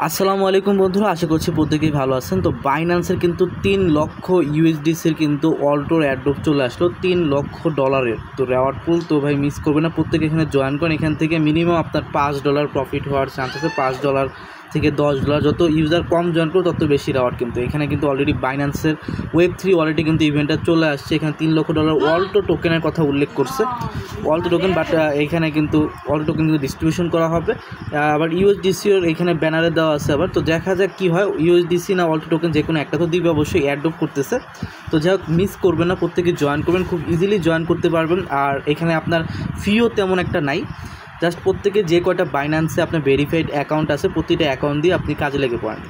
আসসালামু আলাইকুম বন্ধুরা, আশা করছি প্রত্যেকেই ভালো আছেন। তো বাইন্যান্সের কিন্তু 3 লক্ষ ইউএসডিসির কিন্তু অল্টোর অ্যাড্রপ চলে আসলো $3 লক্ষ। তো রেওয়ার্ড পুল তো ভাই মিস করবে না, প্রত্যেকে এখানে জয়েন করেন। এখান থেকে মিনিমাম আপনার $5 প্রফিট হওয়ার চান্স আছে। $5 থেকে $10, যত ইউজার কম জয়েন করবে তত বেশি রেওয়ার্ড। কিন্তু এখানে কিন্তু অলরেডি বাইন্যান্সের Web3 ওয়ালেটে কিন্তু ইভেন্টটা চলে আসছে। এখানে $3 লক্ষ অল্টো টোকেনের কথা উল্লেখ করছে, অল্টো টোকেন। বাট এখানে কিন্তু অল্টো টোকেন কিন্তু ডিস্ট্রিবিউশন করা হবে। আবার ইউএসডিসির এখানে ব্যানারে দেওয়া আছে আবার। তো দেখা যাক কী হয়, ইউএসডিসি না অল্টো টোকেন যে কোনো একটা তো দিবে অবশ্যই, অ্যাড্রপ করতেছে। তো যাই হোক, মিস করবেন না, প্রত্যেকে জয়েন করবেন, খুব ইজিলি জয়েন করতে পারবেন। আর এখানে আপনার ফিও তেমন একটা নাই, জাস্ট প্রত্যেকে যে কয়টা বাইন্যান্সে আপনার ভেরিফাইড অ্যাকাউন্ট আছে প্রতিটা অ্যাকাউন্ট দিয়ে আপনি কাজে লেগে পড়েন।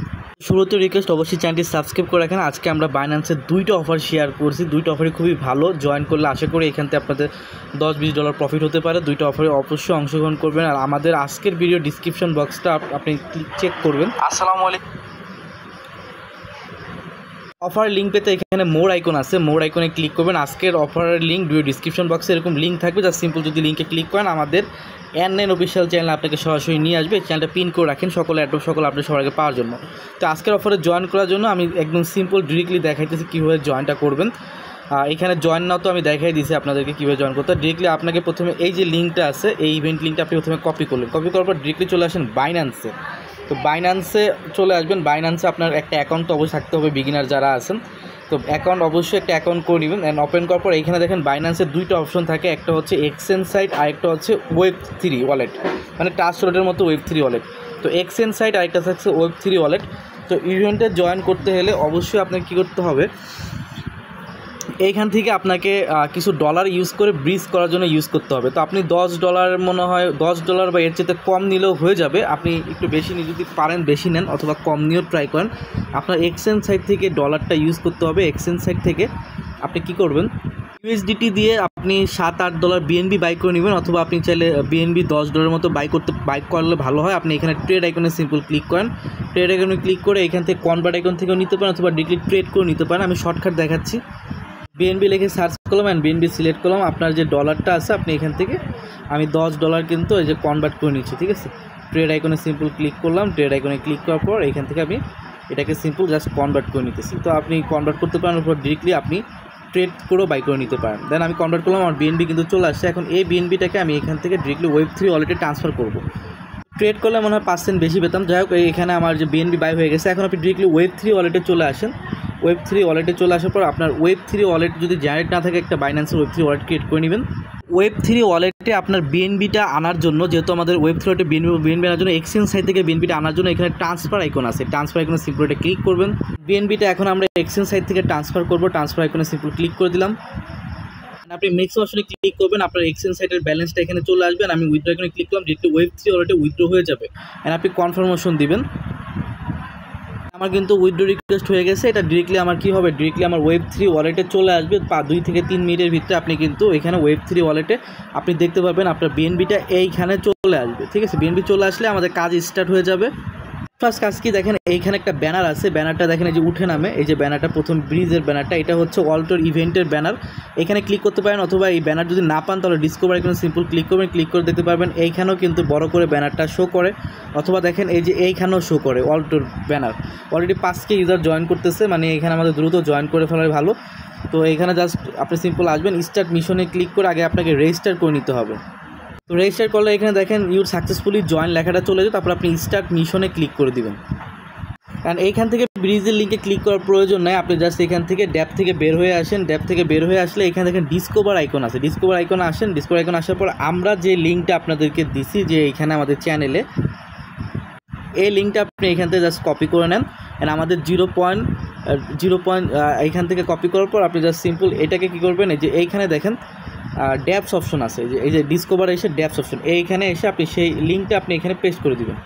শুরুতে রিকোয়েস্ট, অবশ্যই চ্যানেলটি সাবস্ক্রাইব করে রাখেন। আজকে আমরা বাইন্যান্সের 2টা অফার শেয়ার করছি, 2টা অফারই খুবই ভালো। জয়েন করলে আশা করি এখান থেকে আপনাদের $10-20 প্রফিট হতে পারে। 2টা অফারে অবশ্যই অংশগ্রহণ করবেন। আর আমাদের আজকের ভিডিও ডিসক্রিপশন বক্সটা আপনি চেক করবেন। আসসালামু আলাইকুম। অফার লিঙ্ক পেতে এখানে মোর আইকন আছে, মোর আইকনে ক্লিক করবেন। আজকের অফারের লিঙ্ক ভিডিও ডিসক্রিপশন বক্সে এরকম লিঙ্ক থাকবে, জাস্ট সিম্পল যদি লিঙ্কে ক্লিক করেন আমাদের এন9 অফিসিয়াল চ্যানেল আপনাকে সরাসরি নিয়ে আসবে। চ্যানেলটা পিন করে রাখেন, সকল অ্যাড্রপ সকল আপডেট সবার আগে পাওয়ার জন্য। তো আজকের অফারে জয়েন করার জন্য আমি একদম সিম্পল ডিরেক্টলি দেখাইতেছি কীভাবে জয়েনটা করবেন। এখানে জয়েন নাও তো আমি দেখাই দিয়েছি আপনাদেরকে কীভাবে জয়েন করতে। ডিরেক্টলি আপনাকে প্রথমে এই যে লিঙ্কটা আছে, এই ইভেন্ট লিঙ্কটা আপনি প্রথমে কপি করলেন। কপি করার পর ডিরেক্টলি চলে আসেন বাইন্যান্সে। তো বাইন্যান্সে চলে আসবেন। বাইন্যান্সে আপনার একটা অ্যাকাউন্ট তো অবশ্যই থাকতে হবে, বিগিনার যারা আছেন। তো অ্যাকাউন্ট অবশ্যই একটা অ্যাকাউন্ট করে নেবেন। অ্যান্ড ওপেন করার পর এখানে দেখেন বাইন্যান্সের 2টা অপশন থাকে, একটা হচ্ছে এক্সচেঞ্জ সাইট আর একটা হচ্ছে Web3 ওয়ালেট, মানে ট্রাস্ট ওয়ালেটের মতো Web3 ওয়ালেট। তো এক্সচেঞ্জ সাইট আর একটা থাকছে Web3 ওয়ালেট। তো ইভেন্টে জয়েন করতে হলে অবশ্যই আপনাকে কী করতে হবে, এইখান থেকে আপনাকে কিছু ডলার ইউজ করে ব্রিজ করার জন্য ইউজ করতে হবে। তো আপনি $10 মনে হয় $10 বা এর চেয়ে কম নিলেও হয়ে যাবে। আপনি একটু বেশি নিয়ে যদি পারেন বেশি নেন, অথবা কম নিয়েও ট্রাই করেন। আপনার এক্সচেঞ্জ সাইট থেকে ডলারটা ইউজ করতে হবে। এক্সচেঞ্জ সাইট থেকে আপনি কি করবেন, ইউএসডিটি দিয়ে আপনি $7-8 বিএনবি বাই করে নেবেন, অথবা আপনি চাইলে বিএনবি $10 মতো বাই করলে ভালো হয়। আপনি এখানে ট্রেড আইকনে সিম্পল ক্লিক করেন। ট্রেড আইকনে ক্লিক করে এখান থেকে কনভার্ট আইকন থেকেও নিতে পারেন, অথবা ডিরেক্টলি ট্রেড করে নিতে পারেন। আমি শর্টকাট দেখাচ্ছি। বিএনবি লিখে সার্চ করলাম অ্যান্ড বিএনবি সিলেক্ট করলাম। আপনার যে ডলারটা আছে আপনি এখান থেকে, আমি $10 কিন্তু এই যে কনভার্ট করে নিচ্ছি, ঠিক আছে। ট্রেড আইকনে সিম্পল ক্লিক করলাম। ট্রেড আইকনে ক্লিক করার পর এখান থেকে আমি এটাকে সিম্পল জাস্ট কনভার্ট করে নিতেছি। তো আপনি কনভার্ট করতে পারেন, উপর ডিরেক্টলি আপনি ট্রেড করেও বাই করে নিতে পারেন। দেন আমি কনভার্ট করলাম, আমার বিএনবি কিন্তু চলে আসছে। এখন এই বিএনবিটাকে আমি এখান থেকে ডিরেক্টলি Web3 ওয়ালেটে ট্রান্সফার করব। ট্রেড করলে মনে হয় 5% বেশি পেতাম। যাই হোক, এখানে আমার যে বিএনবি বাই হয়ে গেছে। এখন আপনি ডিরেক্টলি Web3 ওয়ালেটে চলে আসেন। Web3 ওয়ালেটে চলে আসার পর আপনার Web3 ওয়ালেট যদি জেনারেট না থাকে, একটা বাইন্যান্সের Web3 ওয়ালেট ক্রিয়েট করে নেবেন। Web3 ওয়ালেটে আপনার বিএনবিটা আনার জন্য, যেহেতু আমাদের Web3 ওয়ালেটে বিএনবি আনার জন্য এক্সচেঞ্জ সাইট থেকে বিএনবিটা আনার জন্য এখানে ট্রান্সফার আইকন আছে। ট্রান্সফার আইকনে সিম্পল এটা ক্লিক করবেন। বিএনবিটা এখন আমরা এক্সচেঞ্জ সাইট থেকে ট্রান্সফার করব। ট্রান্সফার আইকনে সিম্পল ক্লিক করে দিলাম। আপনি নেক্সট অপশনে ক্লিক করবেন, আপনার এক্সচেঞ্জ সাইটের ব্যালেন্সটা এখানে চলে আসবেন। আমি উইথড্র আইকনে ক্লিক করলাম, ডিরেক্টলি Web3 ওয়ালেটে উইথড্র হয়ে যাবে। এন্ড আপনি কনফার্মেশন দিবেন। আমার কিন্তু উইথড্র রিকোয়েস্ট হয়ে গেছে। এটা ডিরেক্টলি আমার কী হবে, ডিরেক্টলি আমার Web3 ওয়ালেটে চলে আসবে। 2 থেকে 3 মিনিটের ভিতরে আপনি কিন্তু এখানে Web3 ওয়ালেটে আপনি দেখতে পাবেন আপনার বিএনবিটা এইখানে চলে আসবে, ঠিক আছে। বিএনবি চলে আসলে আমাদের কাজ স্টার্ট হয়ে যাবে। ফার্স্ট কাজ কি দেখেন, এইখানে একটা ব্যানার আছে। ব্যানারটা দেখেন এই যে উঠে নামে, এই যে ব্যানারটা প্রথম ব্রিজের ব্যানারটা, এটা হচ্ছে অল্টোর ইভেন্টের ব্যানার। এখানে ক্লিক করতে পারেন, অথবা এই ব্যানার যদি না পান তাহলে ডিসকভার আইকনে সিম্পল ক্লিক করবেন। ক্লিক করে দেখতে পারবেন এইখানেও কিন্তু বড় করে ব্যানারটা শো করে, অথবা দেখেন এই যে এইখানেও শো করে অল্টোর banner. Already 5K user join করতেছে, মানে এখানে আমাদের দ্রুত জয়েন করে ফেলাই ভালো। তো এইখানে জাস্ট আপনি সিম্পল আসবেন, স্টার্ট মিশনে ক্লিক করে আগে আপনাকে রেজিস্টার করে নিতে হবে। তো রেজিস্টার করলে এখানে দেখেন ইউর সাকসেসফুলি জয়েন লেখাটা চলে যায়। তারপর আপনি স্টার্ট মিশনে ক্লিক করে দিবেন। কারণ এইখান থেকে ব্রিজের লিঙ্কে ক্লিক করার প্রয়োজন নাই, আপনি জাস্ট এখান থেকে ড্যাপ থেকে বের হয়ে আসেন। ড্যাপ থেকে বের হয়ে আসলে এখানে দেখেন ডিসকভার আইকন আছে। ডিসকভার আইকনে আসেন। ডিসকভার আইকন আসার পর আমরা যে লিঙ্কটা আপনাদেরকে দিছি, যে এইখানে আমাদের চ্যানেলে, এই লিঙ্কটা আপনি এখান থেকে জাস্ট কপি করে নেন। অ্যান্ড আমাদের 0.0 এইখান থেকে কপি করার পর আপনি জাস্ট সিম্পল এটাকে কী করবেন, এই যে এইখানে দেখেন ড্যাপস অপশন আছে, এই যে ডিসকভার এসে ড্যাপস অপশন, এইখানে এসে আপনি সেই লিঙ্কটা আপনি এখানে পেস্ট করে দিবেন।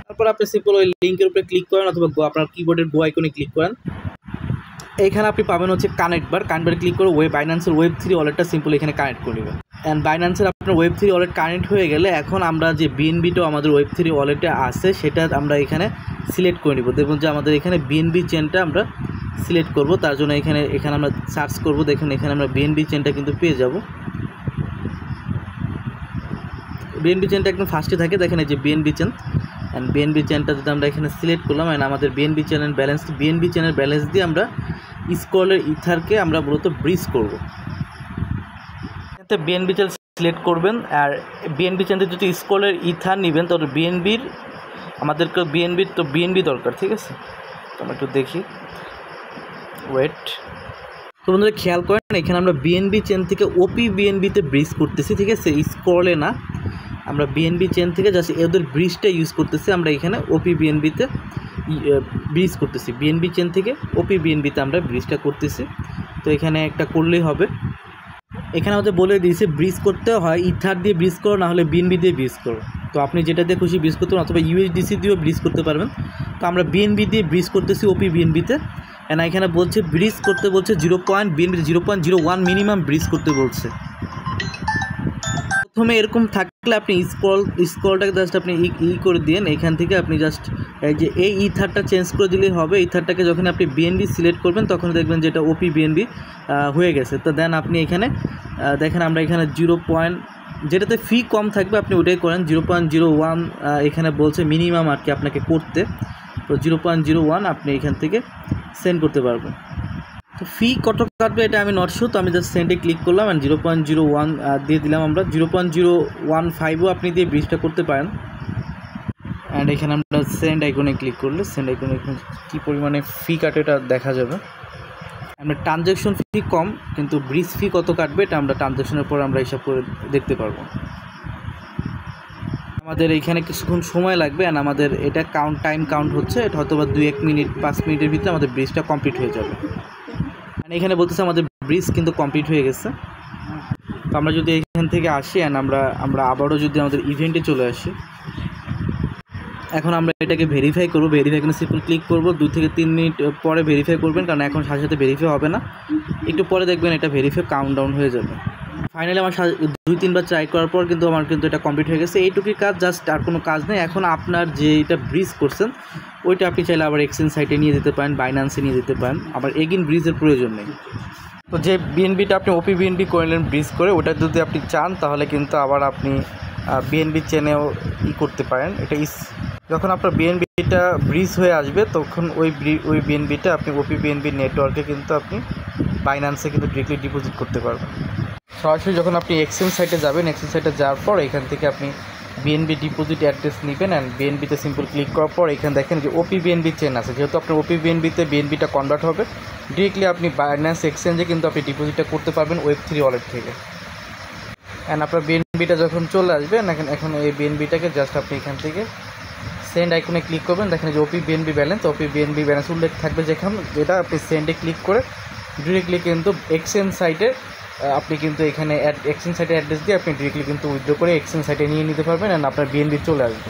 তারপর আপনি সিম্পল ওই লিঙ্কের উপরে ক্লিক করেন, অথবা আপনার কিবোর্ডের গো আইকনে ক্লিক করেন। এইখানে আপনি পাবেন হচ্ছে কানেক্ট বার। কানেক্ট ক্লিক করে বাইন্যান্সের Web3 ওয়ালেটটা সিম্পল এখানে কানেক্ট করে নেবেন। অ্যান্ড বাইন্যান্সের আপনার Web3 ওয়ালেট কানেক্ট হয়ে গেলে এখন আমরা যে বিএনবিটাও আমাদের Web3 ওয়ালেটে আছে সেটা আমরা এখানে সিলেক্ট করে নেব। দেখুন যে আমাদের এখানে বিএনবি চেনটা আমরা সিলেক্ট করব। তার জন্য এখানে আমরা সার্চ করব। দেখেন এখানে আমরা বিএনবি চেনটা কিন্তু পেয়ে যাব। বিএনবি চেনটা একদম ফার্স্টে থাকে, দেখেন এই যে বিএনবি চেন। অ্যান্ড বিএনবি চেনটা যদি আমরা এখানে সিলেক্ট করলাম অ্যান্ড আমাদের বিএনবি চেনের ব্যালেন্স দিয়ে আমরা স্কলের ইথারকে আমরা মূলত ব্রিজ করব। এতে বিএনবি চেন সিলেক্ট করবেন, আর বিএনবি চেনতে যদি স্কলের ইথার নেবেন তাহলে আমাদেরকে বিএনবি দরকার, ঠিক আছে। তো আমরা একটু দেখি, ওয়েট। তো বন্ধুরা খেয়াল করেন এখানে আমরা বিএনবি চেন থেকে ওপি বিএনবিতে ব্রিজ করতেছি, ঠিক আছে, স্কলে না। আমরা বিএনবি চেন থেকে জাস্ট এদের ব্রিজটা ইউজ করতেছি, আমরা এখানে ওপি বিএনবিতে ব্রিজ করতেছি, বিএনবি চেন থেকে ওপি বিএনবিতে আমরা ব্রিজটা করতেছি। তো এখানে একটা করলেই হবে। এখানে আমাদের বলে দিয়েছে ব্রিজ করতে হয় ইথার দিয়ে ব্রিজ করো, না হলে বিএনবি দিয়ে ব্রিজ করো। তো আপনি যেটা দিয়ে খুশি ব্রিজ করতে পারেন, অথবা ইউএসডিসি দিয়েও ব্রিজ করতে পারবেন। তো আমরা বিএনবি দিয়ে ব্রিজ করতেছি ওপি বিএনবিতে। এন্ড এখানে বলছে ব্রিজ করতে বলছে 0.01 মিনিমাম ব্রিজ করতে বলছে। প্রথমে এরকম থাকলে আপনি স্ক্রলটাকে জাস্ট আপনি করে দিন, এখান থেকে আপনি জাস্ট এই ইথারটা চেঞ্জ করে দিলেই হবে। ইথারটাকে যখন আপনি বিএনবি সিলেক্ট করবেন তখন দেখবেন যে এটা ওপি বিএনবি হয়ে গেছে। তো দেন আপনি এখানে দেখেন আমরা এখানে যেটাতে ফি কম থাকবে আপনি ওটাই করেন। 0.01 এখানে বলছে মিনিমাম আর কি আপনাকে করতে। তো 0.01 আপনি এখান থেকে সেন্ড করতে পারবেন। তো ফি কত কাটবে এটা আমি নট শিওর, তো আমি জাস্ট সেন্ডে ক্লিক করলাম অ্যান্ড 0.01 দিয়ে দিলাম। আমরা 0.015ও আপনি দিয়ে ব্রিজটা করতে পারেন। অ্যান্ড এখানে আমরা সেন্ড আইকনে ক্লিক করলে সেন্ড আইকনে কী পরিমাণে ফি কাটে এটা দেখা যাবে। আমরা ট্রানজ্যাকশন ফি কম, কিন্তু ব্রিজ ফি কত কাটবে এটা আমরা ট্রানজ্যাকশনের পর আমরা হিসাব করে দেখতে পারবো। আমাদের এইখানে কিছুক্ষণ সময় লাগবে, অ্যান্ড আমাদের এটা টাইম কাউন্ট হচ্ছে। এটা হয়তো বা 2-1 মিনিট 5 মিনিটের ভিতরে আমাদের ব্রিজটা কমপ্লিট হয়ে যাবে। অ্যান্ড এখানে বলতেছে আমাদের ব্রিজ কিন্তু কমপ্লিট হয়ে গেছে। তো আমরা যদি এখান থেকে আসি অ্যান্ড আমরা আবারও যদি আমাদের ইভেন্টে চলে আসি, এখন আমরা এটাকে ভেরিফাই করবো। ভেরিফাই করে সিম্পল ক্লিক করবো। 2 থেকে 3 মিনিট পরে ভেরিফাই করবেন, কারণ এখন সাথে সাথে ভেরিফাই হবে না। একটু পরে দেখবেন এটা ভেরিফাই কাউন্টডাউন হয়ে যাবে। ফাইনালি আমার 2-3 বার ট্রাই করার পর কিন্তু আমার এটা কমপ্লিট হয়ে গেছে। এইটুকুই কাজ, জাস্ট আর কোনো কাজ নেই। এখন আপনার যে এটা ব্রিজ করছেন ওইটা আপনি চাইলে আবার এক্সচেঞ্জ সাইটে নিয়ে যেতে পারেন, বাইন্যান্সে নিয়ে যেতে পারেন, আবার এগেইন ব্রিজের প্রয়োজন নেই। তো যে বিএনবিটা আপনি ওপি বিএনবি করলেন ব্রিজ করে, ওটা যদি আপনি চান তাহলে কিন্তু আবার আপনি বিএনবি চেনেও করতে পারেন। এটা যখন আপনার বিএনবিটা ব্রিজ হয়ে আসবে তখন ওই বিএনবিটা আপনি ওপি বিএনবি নেটওয়ার্কে কিন্তু আপনি বাইন্যান্সে কিন্তু ডিরেক্টলি ডিপোজিট করতে পারবেন। সরাসরি যখন আপনি এক্সচেঞ্জ সাইটে যাবেন, এক্সচেঞ্জ সাইটে যাওয়ার পর এখান থেকে আপনি বিএনবি ডিপোজিট অ্যাড্রেস নেবেন অ্যান্ড বিএনবিতে সিম্পল ক্লিক করার পর এখানে দেখেন যে ওপি বিএনবি চেন আছে। যেহেতু আপনার ওপি বিএনবিটা কনভার্ট হবে, ডিরেক্টলি আপনি বাইন্যান্স এক্সচেঞ্জে কিন্তু আপনি ডিপোজিটটা করতে পারবেন Web3 ওয়ালেট থেকে। অ্যান্ড আপনার বিএনবিটা যখন চলে আসবে এখন এই বিএনবিটাকে জাস্ট আপনি এখান থেকে সেন্ড আইকনে ক্লিক করবেন। দেখেন যে ওপি বিএনবি ব্যালেন্স উল্লেখ থাকবে যেটা আপনি সেন্ডে ক্লিক করে ডিরেক্টলি কিন্তু এক্সচেঞ্জ সাইটে আপনি কিন্তু এখানে এক্সচেঞ্জ সাইটের অ্যাড্রেস দিয়ে আপনি ডিরেক্টলি কিন্তু উইথড্র করে এক্সচেঞ্জ সাইটে নিয়ে নিতে পারবেন অ্যান্ড আপনার বিএনবি চলে আসবে।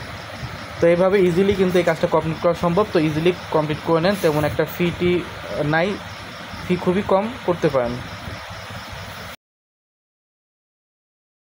তো এইভাবে ইজিলি কিন্তু এই কাজটা কমপ্লিট করা সম্ভব। তো ইজিলি কমপ্লিট করে নেন, তেমন একটা ফি নাই, ফি খুবই কম, করতে পারেন।